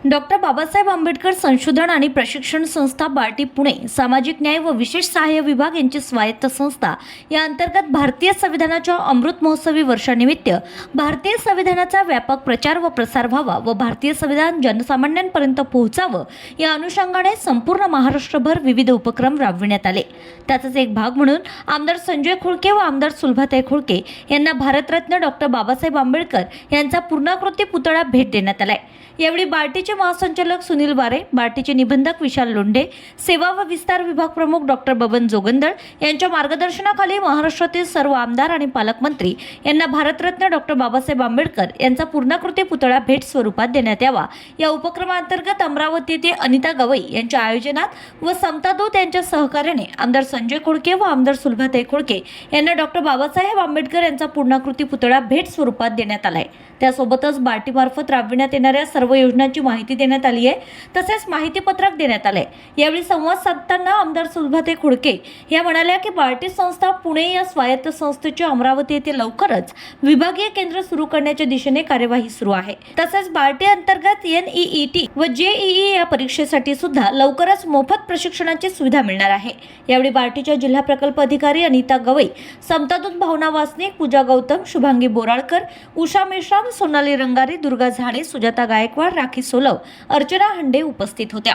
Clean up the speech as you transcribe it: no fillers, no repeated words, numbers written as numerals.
Doctor Babasaheb Ambedkar संशोधन आणि प्रशिक्षण संस्था बार्टी पुणे सामाजिक न्याय व विशेष सहाय्य विभाग यांची स्वायत्त संस्था या अंतर्गत भारतीय संविधानाच्या अमृत महोत्सवी वर्षानिमित्त भारतीय संविधानाचा व्यापक प्रचार व प्रसार व्हावा व भारतीय संविधान जनसामान्यांपर्यंत पोहोचावं या अनुषंगाने संपूर्ण महाराष्ट्रभर विविध उपक्रम राबविण्यात आले। त्याचाच एक भाग म्हणून आमदार संजय खुळके व आमदार सुलभाताई खुळके यांना भारतरत्न डॉक्टर बाबासाहेब आंबेडकर यांचा पूर्णाकृती पुतळा भेट देण्यात आलाय। यावेळी बार्टीचे महासंचालक सुनील वारे, बार्टीचे निबंधक विशाल लोंढे, सेवा व विस्तार विभाग प्रमुख डॉक्टर बबन जोगंदळ यांच्या मार्गदर्शनाखाली महाराष्ट्रातील सर्व आमदार आणि पालकमंत्री यांना भारतरत्न डॉक्टर बाबासाहेब आंबेडकर यांचा पूर्णाकृती पुतळा भेट स्वरूपात देण्यात यावा या उपक्रमांतर्गत अमरावती येथे अनिता गवई यांच्या आयोजनात व समता दूत यांच्या सहकार्याने आमदार संजय खुळके व आमदार सुलभाताई खुळके यांना डॉक्टर बाबासाहेब आंबेडकर यांचा पूर्णाकृती पुतळा भेट स्वरूपात देण्यात आलाय। त्यासोबतच बार्टी मार्फत राबविण्यात येणाऱ्या सर्व योजनांची माहिती देण्यात आली आहे, तसेच माहिती पत्रक देण्यात आले। यावेळी संवाद साधताना आमदार सुलभाताई खुळके या म्हणाल्या की बार्टी संस्था पुणे या स्वायत्त संस्थेची अमरावती येथे लवकरच विभागीय केंद्र सुरू करण्याच्या दिशेने कार्यवाही सुरू आहे। तसेच बार्टी अंतर्गत NEET व JEE या परीक्षेसाठी सुद्धा लवकरच मोफत प्रशिक्षणाची सुविधा मिळणार आहे। यावेळी बार्टीच्या जिल्हा प्रकल्प अधिकारी अनिता गवई, समतादूत भावना वासनिक, पूजा गौतम, शुभांगी बोराळकर, उषा मेश्राम, सोनाली रंगारी, दुर्गा झाडे, सुजाता गायकवाड, राखी सोलव, अर्चना हंडे उपस्थित होत्या।